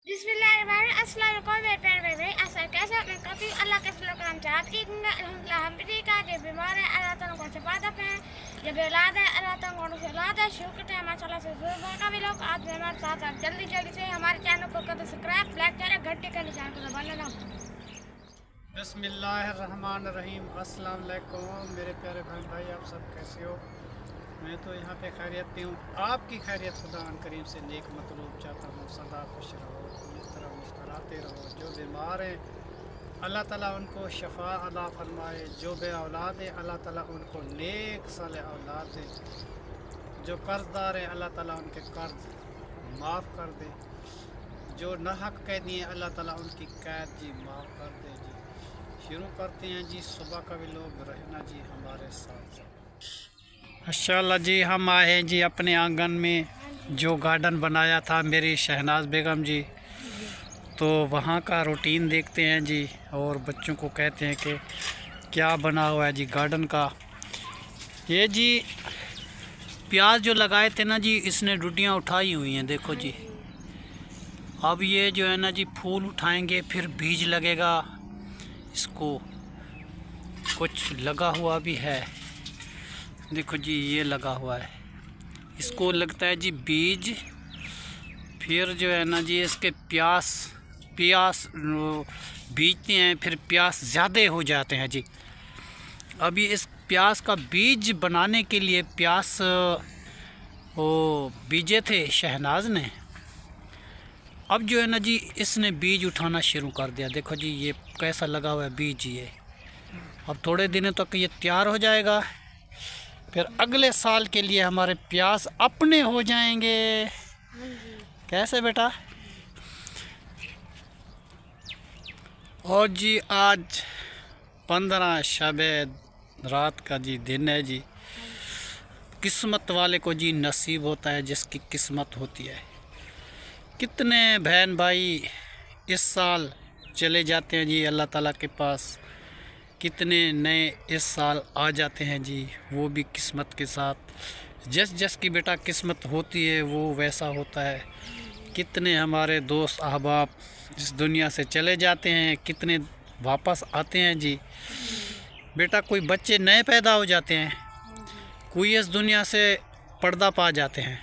अस्सलाम वालेकुम मेरे प्यारे भाई असल कैसे अपने काफ़ी अल्लाह के फजल करम चाहत कि अल्हम्दुलिल्लाह हम भी का जो बीमार है अल्लाह ताला को शिफा दे पे जब औलाद है अल्लाह ताला को से औलाद है शुक्र है माशाल्लाह से जुर्म का भी लोग आज हमारे साथ आप जल्दी से हमारे चैनल को कर सब्सक्राइब लाइक करें घंटे का निशान को दबाना ना बिस्मिल्लाहिर्रहमानिर्रहीम। अस्सलाम वालेकुम मेरे प्यारे भाई आप सब कैसे हो? मैं तो यहाँ पे खैरियत पे हूँ। आपकी खैरियत खुदा करीम से नेक मतलूब चाहता हूँ। सदा खुश रहो, इस तरह मुस्कराते रहो। जो बीमार हैं अल्लाह ताला उनको शफा अता फरमाए। जो बे औलाद है अल्लाह ताला उनको नेक साले औलाद दे। जो कर्जदार हैं अल्लाह ताला उनके कर्ज माफ़ कर दे। जो नाहक कैदी हैं अल्लाह ताला उनकी कैद जी माफ़ कर दे। जी शुरू करते हैं जी। सुबह का भी लोग रहना जी हमारे साथ। माशाल्लाह जी हम आए हैं जी अपने आंगन में जो गार्डन बनाया था मेरी शहनाज बेगम जी, तो वहाँ का रूटीन देखते हैं जी और बच्चों को कहते हैं कि क्या बना हुआ है जी गार्डन का। ये जी प्याज जो लगाए थे ना जी इसने डुडियाँ उठाई हुई हैं देखो जी। अब ये जो है ना जी फूल उठाएंगे फिर बीज लगेगा। इसको कुछ लगा हुआ भी है देखो जी, ये लगा हुआ है। इसको लगता है जी बीज। फिर जो है ना जी इसके प्यास बीजते हैं फिर प्यास ज़्यादा हो जाते हैं जी। अभी इस प्यास का बीज बनाने के लिए प्यास वो बीजे थे शहनाज ने। अब जो है ना जी इसने बीज उठाना शुरू कर दिया। देखो जी ये कैसा लगा हुआ है बीज। ये अब थोड़े दिनों तक ये तैयार हो जाएगा। फिर अगले साल के लिए हमारे प्याज अपने हो जाएंगे। कैसे बेटा? और जी आज 15 शबे रात का जी दिन है जी। किस्मत वाले को जी नसीब होता है जिसकी किस्मत होती है। कितने बहन भाई इस साल चले जाते हैं जी अल्लाह ताला के पास। कितने नए इस साल आ जाते हैं जी, वो भी किस्मत के साथ। जस की बेटा किस्मत होती है वो वैसा होता है। कितने हमारे दोस्त अहबाब इस दुनिया से चले जाते हैं, कितने वापस आते हैं जी। बेटा कोई बच्चे नए पैदा हो जाते हैं, कोई इस दुनिया से पर्दा पा जाते हैं।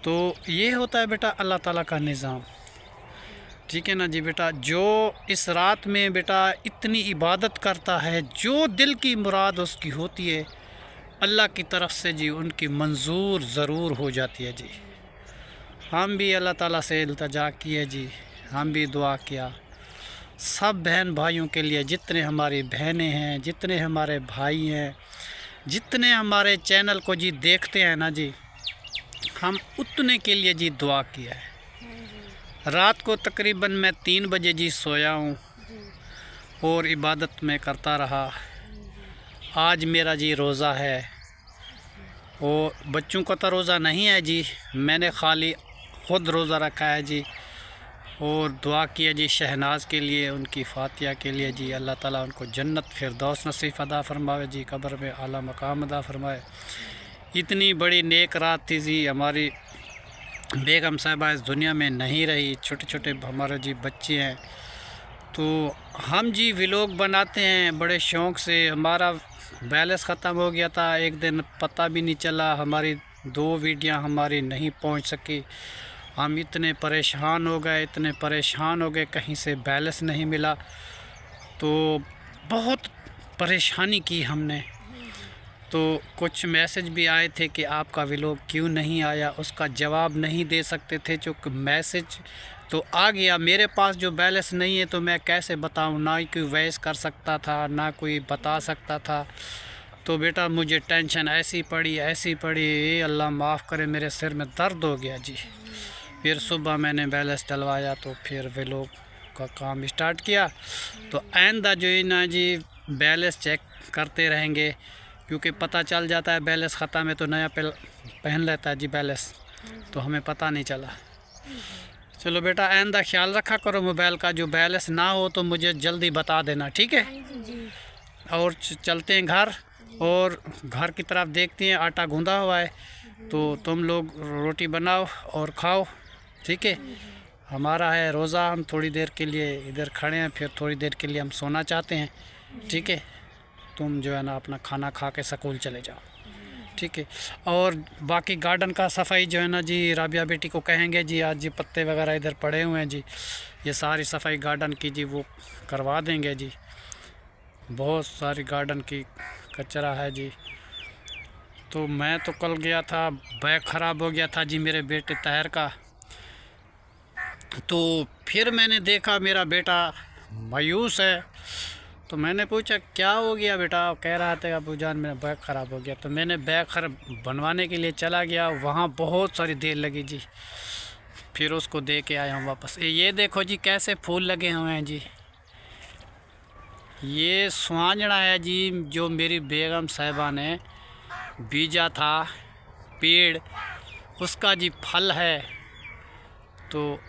तो ये होता है बेटा अल्लाह ताला का निज़ाम। ठीक है ना जी बेटा। जो इस रात में बेटा इतनी इबादत करता है, जो दिल की मुराद उसकी होती है अल्लाह की तरफ से जी उनकी मंजूर ज़रूर हो जाती है जी। हम भी अल्लाह ताला से इल्तिजा किए जी, हम भी दुआ किया सब बहन भाइयों के लिए। जितने हमारी बहनें हैं, जितने हमारे भाई हैं, जितने हमारे चैनल को जी देखते हैं ना जी, हम उतने के लिए जी दुआ किया है। रात को तकरीबन मैं 3 बजे जी सोया हूँ और इबादत में करता रहा। आज मेरा जी रोज़ा है। और बच्चों का तो रोज़ा नहीं है जी, मैंने खाली ख़ुद रोज़ा रखा है जी। और दुआ किया जी शहनाज के लिए, उनकी फातिया के लिए जी। अल्लाह ताला उनको जन्नत फिरदौस नसीब अदा फरमाए जी, कब्र में आला मकाम अदा फरमाए। इतनी बड़ी नेक रात थी जी। हमारी बेगम साहिबा इस दुनिया में नहीं रही। छोटे छोटे हमारे जी बच्चे हैं। तो हम जी व्लॉग बनाते हैं बड़े शौक़ से। हमारा बैलेंस ख़त्म हो गया था एक दिन, पता भी नहीं चला। हमारी 2 वीडियो हमारी नहीं पहुंच सकी। हम इतने परेशान हो गए, कहीं से बैलेंस नहीं मिला। तो बहुत परेशानी की हमने। तो कुछ मैसेज भी आए थे कि आपका व्लॉग क्यों नहीं आया, उसका जवाब नहीं दे सकते थे। जो मैसेज तो आ गया, मेरे पास जो बैलेंस नहीं है तो मैं कैसे बताऊं। ना कोई वॉइस कर सकता था, ना कोई बता सकता था। तो बेटा मुझे टेंशन ऐसी पड़ी अल्लाह माफ़ करे, मेरे सिर में दर्द हो गया जी। फिर सुबह मैंने बैलेंस डलवाया तो फिर व्लॉग का काम स्टार्ट किया। तो आइंदा जो है ना जी बैलेंस चेक करते रहेंगे, क्योंकि पता चल जाता है बैलेंस ख़त्म है तो नया पहन लेता है जी बैलेंस, तो हमें पता नहीं चला। चलो बेटा आइंदा ख्याल रखा करो मोबाइल का। जो बैलेंस ना हो तो मुझे जल्दी बता देना, ठीक है? और चलते हैं घर, और घर की तरफ देखते हैं। आटा गूंदा हुआ है तो तुम लोग रोटी बनाओ और खाओ, ठीक है? हमारा है रोज़ा, हम थोड़ी देर के लिए इधर खड़े हैं, फिर थोड़ी देर के लिए हम सोना चाहते हैं। ठीक है, तुम जो है ना अपना खाना खा के स्कूल चले जाओ। ठीक है, और बाकी गार्डन का सफाई जो है ना जी, राबिया बेटी को कहेंगे जी, आज जी पत्ते वगैरह इधर पड़े हुए हैं जी, ये सारी सफाई गार्डन की जी वो करवा देंगे जी। बहुत सारी गार्डन की कचरा है जी। तो मैं तो कल गया था, बैग ख़राब हो गया था जी मेरे बेटे ताहिर का। तो फिर मैंने देखा मेरा बेटा मायूस है, तो मैंने पूछा क्या हो गया बेटा? कह रहा था अबू जान मेरा बैग ख़राब हो गया। तो मैंने बैग बनवाने के लिए चला गया, वहाँ बहुत सारी देर लगी जी, फिर उसको दे के आया हूँ वापस। ये देखो जी कैसे फूल लगे हुए हैं जी, ये स्वांजड़ा है जी, जो मेरी बेगम साहिबा ने बीजा था पेड़, उसका जी फल है। तो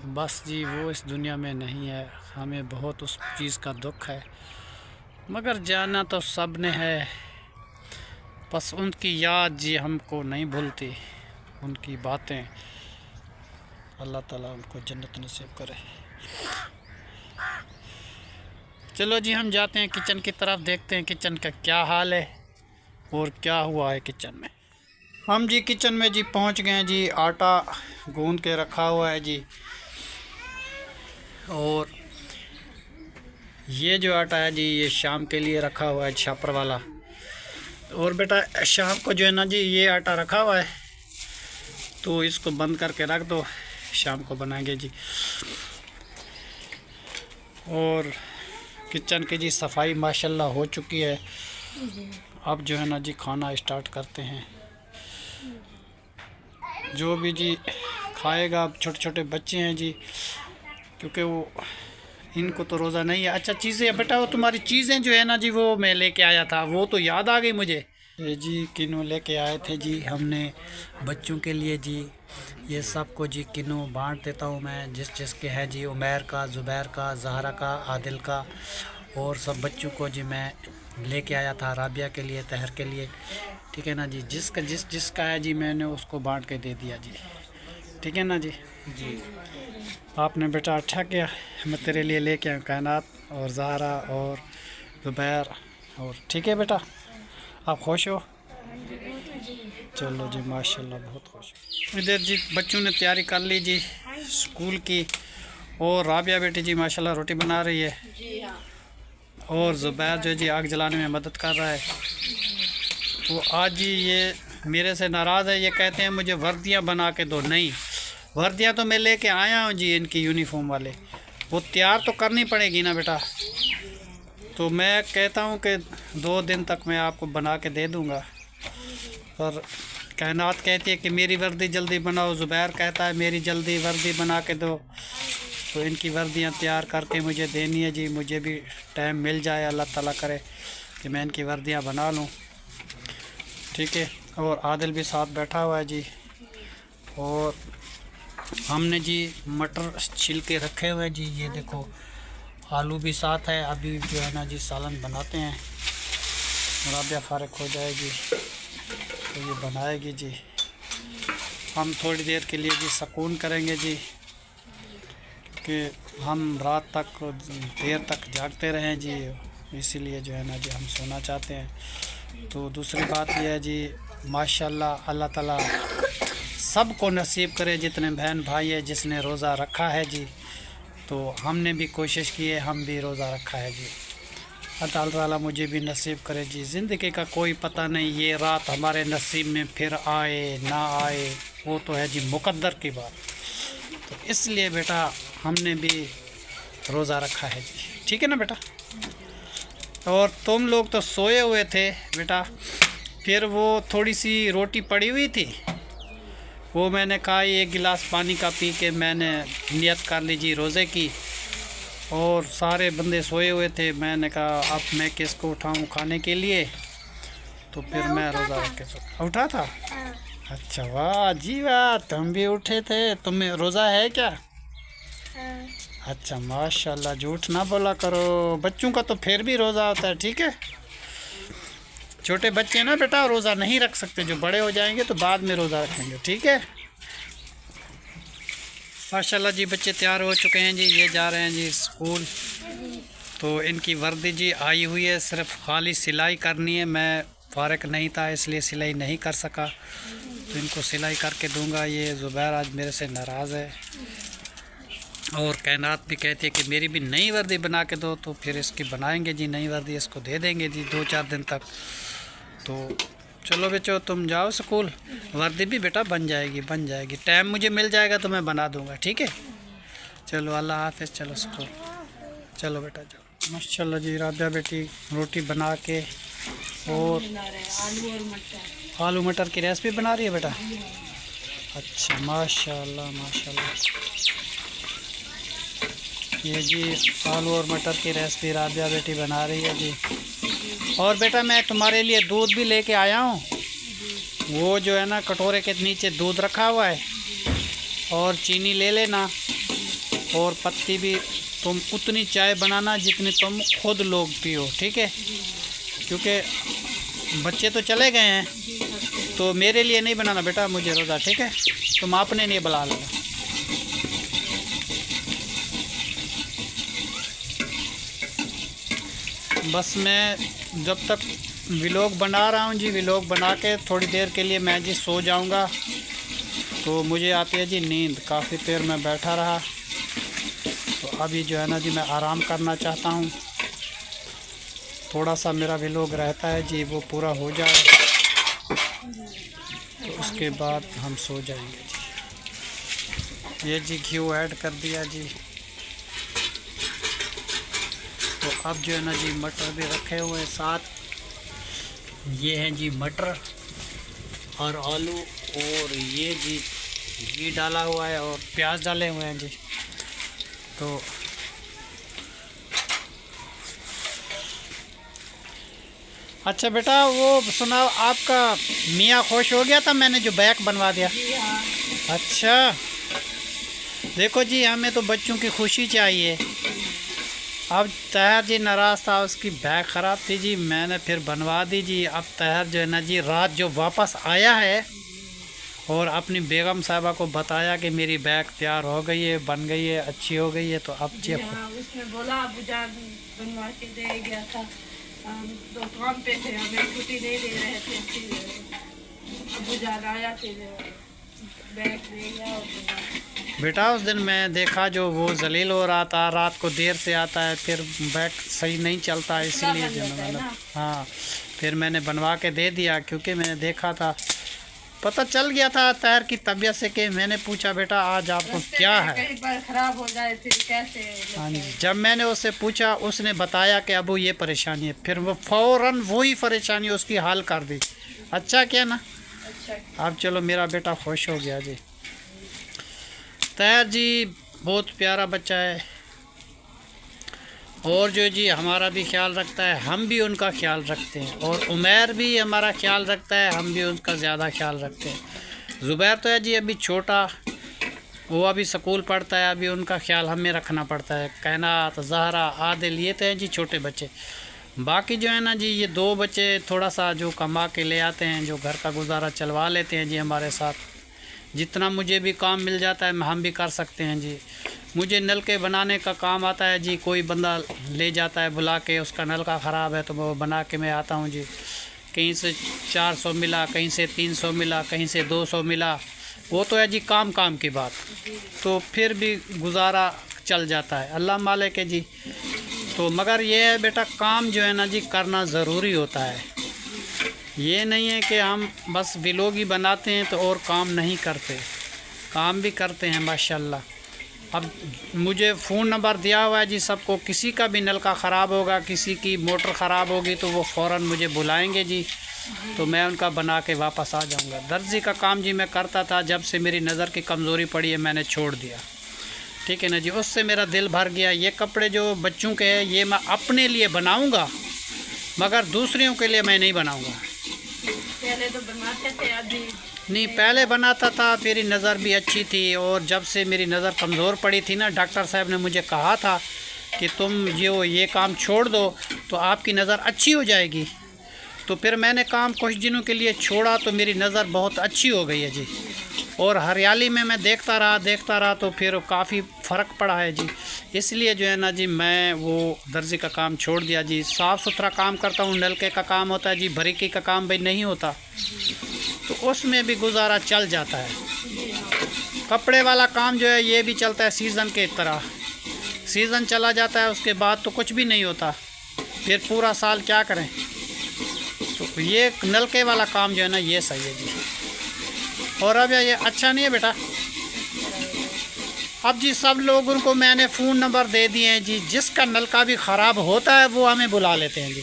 बस जी वो इस दुनिया में नहीं है, हमें बहुत उस चीज़ का दुख है, मगर जाना तो सब ने है। बस उनकी याद जी हमको नहीं भूलती, उनकी बातें। अल्लाह ताला उनको जन्नत नसीब करे। चलो जी हम जाते हैं किचन की तरफ, देखते हैं किचन का क्या हाल है और क्या हुआ है किचन में। हम जी किचन में जी पहुंच गए हैं जी, आटा गूंद के रखा हुआ है जी, और ये जो आटा है जी ये शाम के लिए रखा हुआ है छापर वाला। और बेटा शाम को जो है ना जी ये आटा रखा हुआ है, तो इसको बंद करके रख दो, शाम को बनाएंगे जी। और किचन की जी सफाई माशाल्लाह हो चुकी है। अब जो है ना जी खाना स्टार्ट करते हैं। जो भी जी खाएगा, अब छोटे छोटे बच्चे हैं जी, क्योंकि वो इनको तो रोज़ा नहीं है। अच्छा चीज़ें बेटा, वो तुम्हारी चीज़ें जो है ना जी वो मैं लेके आया था, वो तो याद आ गई मुझे। ये जी किनो लेके आए थे जी हमने बच्चों के लिए जी, ये सब को जी किनो बांट देता हूँ मैं, जिस जिसके है जी, उमैर का, ज़ुबैर का, ज़हरा का, आदिल का, और सब बच्चों को जी मैं लेके आया था, राबिया के लिए, तहर के लिए। ठीक है ना जी, जिसका है जी मैंने उसको बांट के दे दिया जी। ठीक है ना जी। जी आपने बेटा अच्छा किया, मैं तेरे लिए लेके आया कायनात और ज़हरा और ज़ुबैर। और ठीक है बेटा, आप खुश हो? चलो जी माशाल्लाह बहुत खुश। इधर जी बच्चों ने तैयारी कर ली जी स्कूल की, और राबिया बेटी जी माशाल्लाह रोटी बना रही है, और ज़ुबैर जो जी आग जलाने में मदद कर रहा है। तो आज जी ये मेरे से नाराज़ है, ये कहते हैं मुझे वर्दियाँ बना के दो। नहीं, वर्दियाँ तो मैं लेके आया हूँ जी, इनकी यूनिफॉर्म वाले, वो तैयार तो करनी पड़ेगी ना बेटा। तो मैं कहता हूँ कि 2 दिन तक मैं आपको बना के दे दूँगा, पर कायनात कहती है कि मेरी वर्दी जल्दी बनाओ, ज़ुबैर कहता है मेरी जल्दी वर्दी बना के दो। तो इनकी वर्दियाँ तैयार करके मुझे देनी है जी, मुझे भी टाइम मिल जाए, अल्लाह ताला करे कि मैं इनकी वर्दियाँ बना लूँ। ठीक है, और आदिल भी साथ बैठा हुआ है जी, और हमने जी मटर छिल के रखे हुए हैं जी, ये देखो आलू भी साथ है। अभी जो है ना जी सालन बनाते हैं, राबिया फारिग हो जाएगी तो ये बनाएगी जी। हम थोड़ी देर के लिए जी सुकून करेंगे जी, कि हम रात तक देर तक जागते रहें जी, इसीलिए जो है ना जी हम सोना चाहते हैं। तो दूसरी बात यह है जी माशाल्लाह अल्लाह ताला सबको नसीब करे, जितने बहन भाई है जिसने रोज़ा रखा है जी। तो हमने भी कोशिश की है, हम भी रोज़ा रखा है जी, अल्लाह ताला मुझे भी नसीब करे जी। ज़िंदगी का कोई पता नहीं, ये रात हमारे नसीब में फिर आए ना आए, वो तो है जी मुकद्दर की बात। तो इसलिए बेटा हमने भी रोज़ा रखा है जी। ठीक है ना बेटा। और तुम लोग तो सोए हुए थे बेटा, फिर वो थोड़ी सी रोटी पड़ी हुई थी, वो मैंने कहा 1 गिलास पानी का पी के मैंने नियत कर ली जी रोज़े की, और सारे बंदे सोए हुए थे। मैंने कहा अब मैं किसको उठाऊं खाने के लिए, तो फिर मैं रोज़ा रख के सो उठा था। अच्छा वाह जी वाह, तुम भी उठे थे, तुम्हें रोज़ा है क्या? अच्छा माशाल्लाह, झूठ ना बोला करो, बच्चों का तो फिर भी रोज़ा होता है। ठीक है, छोटे बच्चे ना बेटा रोज़ा नहीं रख सकते, जो बड़े हो जाएंगे तो बाद में रोज़ा रखेंगे। ठीक है। माशाल्लाह जी बच्चे तैयार हो चुके हैं जी, ये जा रहे हैं जी स्कूल। तो इनकी वर्दी जी आई हुई है, सिर्फ खाली सिलाई करनी है। मैं फारिग नहीं था इसलिए सिलाई नहीं कर सका, तो इनको सिलाई करके दूंगा। ये ज़ुबैर आज मेरे से नाराज़ है और कायनात भी कहती है कि मेरी भी नई वर्दी बना के दो, तो फिर इसकी बनाएंगे जी नई वर्दी, इसको दे देंगे जी 2-4 दिन तक। तो चलो बच्चों तुम जाओ स्कूल, वर्दी भी बेटा बन जाएगी। टाइम मुझे मिल जाएगा तो मैं बना दूंगा, ठीक है। चलो अल्लाह हाफ़िज़, चलो स्कूल चलो बेटा जाओ। माशाल्लाह जी राबिया बेटी रोटी बना के और आलू मटर की रेसिपी बना रही है बेटा। अच्छा माशाल्लाह माशाल्लाह। ये जी आलू और मटर की रेसिपी राबिया बेटी बना रही है जी। और बेटा मैं तुम्हारे लिए दूध भी लेके आया हूँ, वो जो है ना कटोरे के नीचे दूध रखा हुआ है, और चीनी ले लेना, और पत्ती भी तुम उतनी चाय बनाना जितनी तुम खुद लोग पियो, ठीक है। क्योंकि बच्चे तो चले गए हैं, तो मेरे लिए नहीं बनाना बेटा, मुझे रोज़ा, ठीक है। तुम अपने लिए बुला लेना। बस मैं जब तक व्लॉग बना रहा हूँ जी, व्लॉग बना के थोड़ी देर के लिए मैं जी सो जाऊँगा। तो मुझे आती है जी नींद, काफ़ी देर मैं बैठा रहा, तो अभी जो है ना जी मैं आराम करना चाहता हूँ। थोड़ा सा मेरा व्लॉग रहता है जी, वो पूरा हो जाए तो उसके बाद हम सो जाएंगे जी। ये जी घी ऐड कर दिया जी। तो अब जो है ना जी मटर भी रखे हुए हैं साथ, ये हैं जी मटर और आलू, और ये जी घी डाला हुआ है और प्याज डाले हुए हैं जी। तो अच्छा बेटा वो सुना, आपका मियाँ खुश हो गया था मैंने जो बैग बनवा दिया? अच्छा देखो जी हमें तो बच्चों की खुशी चाहिए। अब तहर जी नाराज़ था, उसकी बैग ख़राब थी जी, मैंने फिर बनवा दी जी। अब तहर जो है ना जी रात जो वापस आया है और अपनी बेगम साहिबा को बताया कि मेरी बैग तैयार हो गई है, बन गई है, अच्छी हो गई है। तो अब जी उसने बोला अबू जान बनवा के दे गया था, तो काम पे थे, हमें छुट्टी नहीं दे रहे थे, फिर अबू जान आया, फिर बैग दे गया और बेटा उस दिन मैं देखा जो वो जलील हो रहा था, रात को देर से आता है, फिर बैग सही नहीं चलता, इसीलिए जो मतलब हाँ फिर मैंने बनवा के दे दिया। क्योंकि मैंने देखा था, पता चल गया था तैर की तबीयत से, कि मैंने पूछा बेटा आज आपको क्या है, कई बार खराब हो जाए फिर कैसे। हाँ जी। जब मैंने उससे पूछा उसने बताया कि अबू ये परेशानी है, फिर वो फ़ौरन वही परेशानी उसकी हल कर दी। अच्छा क्या ना, अच्छा अब चलो मेरा बेटा खुश हो गया जी। तैर जी बहुत प्यारा बच्चा है, और जो जी हमारा भी ख्याल रखता है, हम भी उनका ख्याल रखते हैं, और उमैर भी हमारा ख्याल रखता है, हम भी उनका ज़्यादा ख्याल रखते हैं। ज़ुबैर तो है जी अभी छोटा, वो अभी स्कूल पढ़ता है, अभी उनका ख्याल हमें रखना पड़ता है। कायनात, ज़हरा, आदिल, ये तो हैं जी छोटे बच्चे। बाकी जो है ना जी ये 2 बच्चे थोड़ा सा जो कमा के ले आते हैं, जो घर का गुजारा चलवा लेते हैं जी हमारे साथ। जितना मुझे भी काम मिल जाता है हम भी कर सकते हैं जी। मुझे नलके बनाने का काम आता है जी, कोई बंदा ले जाता है बुला के, उसका नलका ख़राब है तो वो बना के मैं आता हूँ जी। कहीं से 400 मिला, कहीं से 300 मिला, कहीं से 200 मिला, वो तो है जी काम की बात, तो फिर भी गुजारा चल जाता है, अल्लाह मालिक है जी। तो मगर ये है बेटा काम जो है ना जी करना ज़रूरी होता है। ये नहीं है कि हम बस व्लॉग ही बनाते हैं तो और काम नहीं करते, काम भी करते हैं माशाल्लाह। अब मुझे फ़ोन नंबर दिया हुआ है जी सबको, किसी का भी नलका ख़राब होगा, किसी की मोटर ख़राब होगी तो वो फ़ौरन मुझे बुलाएंगे जी, तो मैं उनका बना के वापस आ जाऊंगा। दर्जी का काम जी मैं करता था, जब से मेरी नज़र की कमज़ोरी पड़ी है मैंने छोड़ दिया, ठीक है ना जी। उससे मेरा दिल भर गया। ये कपड़े जो बच्चों के हैं ये मैं अपने लिए बनाऊँगा, मगर दूसरों के लिए मैं नहीं बनाऊँगा। पहले तो बनाते थे, अभी नहीं पहले बनाता था, मेरी नज़र भी अच्छी थी, और जब से मेरी नज़र कमज़ोर पड़ी थी ना, डॉक्टर साहब ने मुझे कहा था कि तुम जो ये काम छोड़ दो तो आपकी नज़र अच्छी हो जाएगी। तो फिर मैंने काम कुछ दिनों के लिए छोड़ा तो मेरी नज़र बहुत अच्छी हो गई है जी। और हरियाली में मैं देखता रहा तो फिर काफ़ी फ़र्क पड़ा है जी। इसलिए जो है ना जी मैं वो दर्जी का काम छोड़ दिया जी। साफ़ सुथरा काम करता हूँ, नलके का काम होता है जी, भरीकी का काम भाई नहीं होता, तो उसमें भी गुजारा चल जाता है। कपड़े वाला काम जो है ये भी चलता है सीज़न के तरह, सीज़न चला जाता है उसके बाद तो कुछ भी नहीं होता, फिर पूरा साल क्या करें। तो ये नलके वाला काम जो है ना ये सही है जी। और अब ये अच्छा नहीं है बेटा। अब जी सब लोगों को मैंने फ़ोन नंबर दे दिए हैं जी, जिसका नलका भी ख़राब होता है वो हमें बुला लेते हैं जी,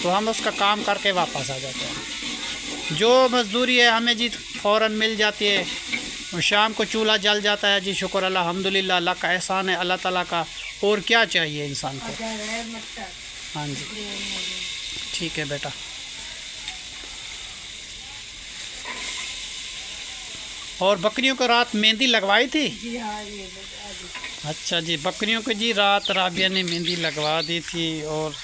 तो हम उसका काम करके वापस आ जाते हैं। जो मज़दूरी है हमें जी फ़ौरन मिल जाती है। शाम को चूल्हा जल जाता है जी, शुक्र अल्हम्दुलिल्लाह, अल्लाह का एहसान है, अल्लाह ताला का। और क्या चाहिए इंसान को। हाँ जी ठीक है बेटा। और बकरियों को रात मेहंदी लगवाई थी जी हाँ जी। अच्छा जी, बकरियों को जी रात राबिया ने मेहंदी लगवा दी थी। और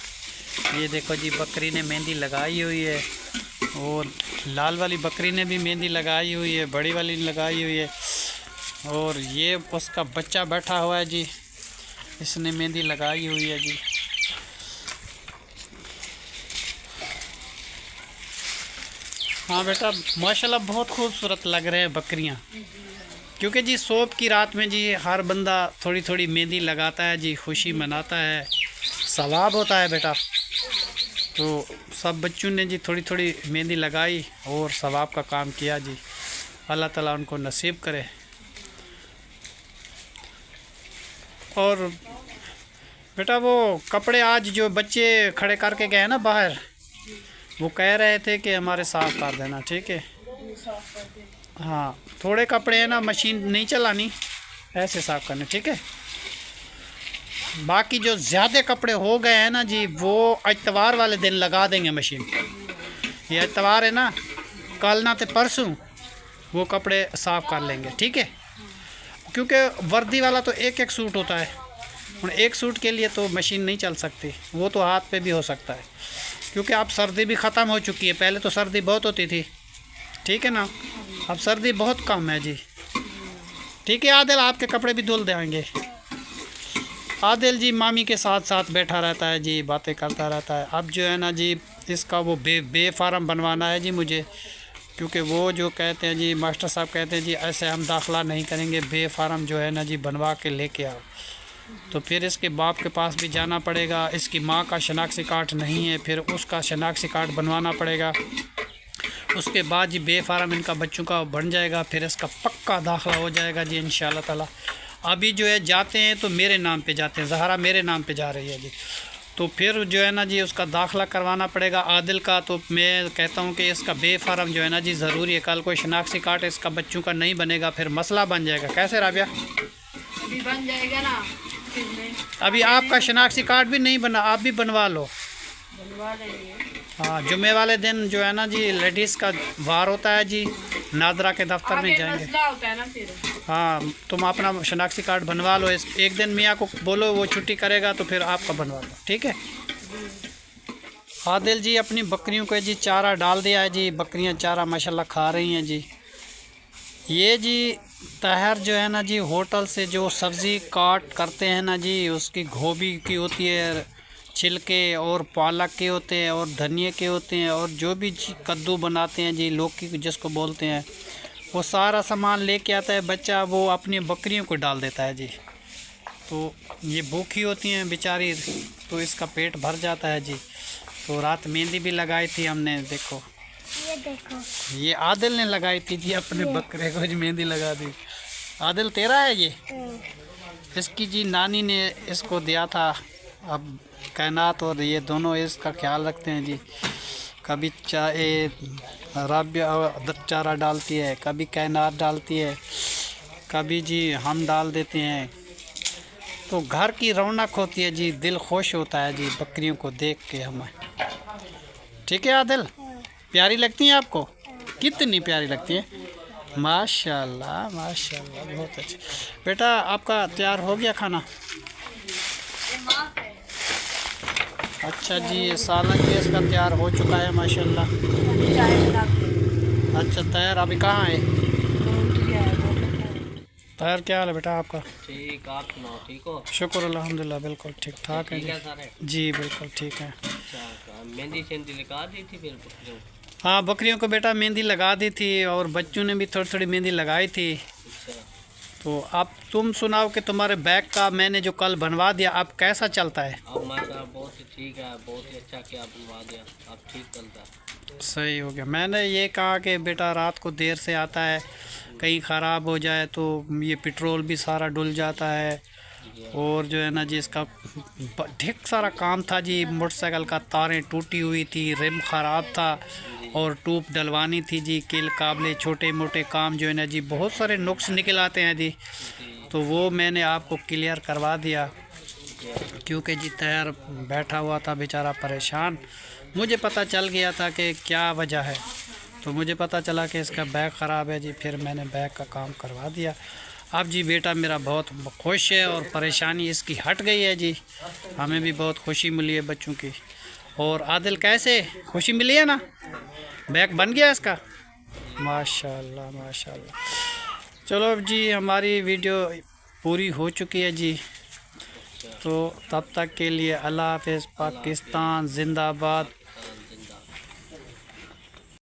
ये देखो जी बकरी ने मेहंदी लगाई हुई है, और लाल वाली बकरी ने भी मेहंदी लगाई हुई है, बड़ी वाली लगाई हुई है। और ये उसका बच्चा बैठा हुआ है जी, इसने मेहंदी लगाई हुई है जी। हाँ बेटा माशाल्लाह बहुत खूबसूरत लग रहे हैं बकरियाँ, क्योंकि जी सोब की रात में जी हर बंदा थोड़ी थोड़ी मेहंदी लगाता है जी, खुशी मनाता है, सवाब होता है बेटा। तो सब बच्चों ने जी थोड़ी थोड़ी मेहंदी लगाई और सवाब का काम किया जी। अल्लाह ताला उनको नसीब करे। और बेटा वो कपड़े आज जो बच्चे खड़े करके गए ना बाहर, वो कह रहे थे कि हमारे साफ़ कर देना, ठीक है। हाँ थोड़े कपड़े हैं ना, मशीन नहीं चलानी, ऐसे साफ़ करने, ठीक है। बाकी जो ज़्यादा कपड़े हो गए हैं ना जी, वो इतवार वाले दिन लगा देंगे मशीन। ये इतवार है ना, कल ना तो परसों वो कपड़े साफ़ कर लेंगे, ठीक है। क्योंकि वर्दी वाला तो एक एक सूट होता है, और एक सूट के लिए तो मशीन नहीं चल सकती, वो तो हाथ पे भी हो सकता है। क्योंकि अब सर्दी भी ख़त्म हो चुकी है, पहले तो सर्दी बहुत होती थी, ठीक है ना, अब सर्दी बहुत कम है जी, ठीक है। आदिल आपके कपड़े भी धुल देंगे। आदिल जी मामी के साथ साथ बैठा रहता है जी, बातें करता रहता है। अब जो है ना जी इसका वो बे फार्म बनवाना है जी मुझे, क्योंकि वो जो कहते हैं जी मास्टर साहब कहते हैं जी ऐसे हम दाखिला नहीं करेंगे, बे फार्म जो है ना जी बनवा के लेके आओ। तो फिर इसके बाप के पास भी जाना पड़ेगा, इसकी माँ का शनाख्ती कार्ड नहीं है, फिर उसका शनाख्ती कार्ड बनवाना पड़ेगा। उसके बाद जी बे फार्म इनका बच्चों का बन जाएगा, फिर इसका पक्का दाखिला हो जाएगा जी इंशाल्लाह ताला। अभी जो है जाते हैं तो मेरे नाम पे जाते हैं, ज़हरा मेरे नाम पे जा रही है जी। तो फिर जो है ना जी उसका दाखिला करवाना पड़ेगा आदिल का। तो मैं कहता हूँ कि इसका बे फार्म जो है ना जी ज़रूरी है। कल कोई शनाख्ती कार्ड इसका बच्चों का नहीं बनेगा, फिर मसला बन जाएगा। कैसे राबिया? अभी बन जाएगा ना, फिर मैं अभी आपका शनाख्ती कार्ड भी नहीं बना, आप भी बनवा लो। बनवा लेंगे। हाँ जुमे वाले दिन जो है ना जी लेडीज़ का वार होता है जी, नादरा के दफ्तर में जाएंगे। मसला होता है ना फिर। हाँ तुम अपना शनाख्ती कार्ड बनवा लो, एक दिन मियाँ को बोलो वो छुट्टी करेगा तो फिर आपका बनवा लो, ठीक है। आदिल जी अपनी बकरियों को जी चारा डाल दिया है जी, बकरियां चारा माशाल्लाह खा रही हैं जी। ये जी तहर जो है ना जी होटल से जो सब्ज़ी काट करते हैं ना जी, उसकी गोभी की होती है, छिलके और पालक के होते हैं और धनिए के होते हैं, और जो भी कद्दू बनाते हैं जी, लौकी जिसको बोलते हैं, वो सारा सामान लेके आता है बच्चा, वो अपनी बकरियों को डाल देता है जी। तो ये भूखी होती हैं बेचारी, तो इसका पेट भर जाता है जी। तो रात मेहंदी भी लगाई थी हमने, देखो ये आदिल ने लगाई थी जी, अपने बकरे को जी मेहंदी लगा दी। आदिल तेरा है ये? इसकी जी नानी ने इसको दिया था। अब कायनात और ये दोनों इसका ख्याल रखते हैं जी। कभी राबिया चारा डालती है, कभी कायनात डालती है, कभी जी हम डाल देते हैं। तो घर की रौनक होती है जी, दिल खुश होता है जी बकरियों को देख के हमें, ठीक है। आदिल प्यारी लगती हैं आपको? कितनी प्यारी लगती है, माशाल्लाह माशाल्लाह, बहुत अच्छे। बेटा आपका तैयार हो गया खाना? अच्छा जी, ये सालन जी इसका तैयार हो चुका है माशाल्लाह। चाय बनाते अच्छा तैयार, अभी कहाँ है तैयार? क्या हाल है बेटा आपका? ठीक, आप सुनाओ, ठीक हो? शुक्र अल्हम्दुलिल्लाह, बिल्कुल ठीक ठाक है ठीक जी। है सारे? जी बिल्कुल ठीक है। अच्छा, मेहंदी शेंदी लगा दी थी फिर बकरियों को? हाँ बकरियों को बेटा मेहंदी लगा दी थी और बच्चों ने भी थोड़ी थोड़ी मेहंदी लगाई थी। अच्छा, तो अब तुम सुनाओ कि तुम्हारे बैग का मैंने जो कल बनवा दिया अब कैसा चलता है? अब माशा बहुत ही ठीक है, बहुत ही अच्छा किया बनवा दिया, अब ठीक चलता है। सही हो गया। मैंने ये कहा कि बेटा रात को देर से आता है, कहीं ख़राब हो जाए तो ये पेट्रोल भी सारा डुल जाता है और जो है ना जी इसका ढेर सारा काम था जी। मोटरसाइकिल का तारें टूटी हुई थी, रिम ख़राब था और ट्यूब डलवानी थी जी, किल काबले छोटे मोटे काम जो है ना जी बहुत सारे नुक्स निकल आते हैं जी। तो वो मैंने आपको क्लियर करवा दिया क्योंकि जी तैयार बैठा हुआ था बेचारा परेशान। मुझे पता चल गया था कि क्या वजह है, तो मुझे पता चला कि इसका बैग ख़राब है जी, फिर मैंने बैग का काम करवा दिया। अब जी बेटा मेरा बहुत खुश है और परेशानी इसकी हट गई है जी, हमें भी बहुत खुशी मिली है बच्चों की। और आदिल कैसे खुशी मिली है ना, बैग बन गया इसका? माशाल्लाह माशाल्लाह। चलो अब जी हमारी वीडियो पूरी हो चुकी है जी, तो तब तक के लिए अल्लाह हाफ़िज़। पाकिस्तान जिंदाबाद।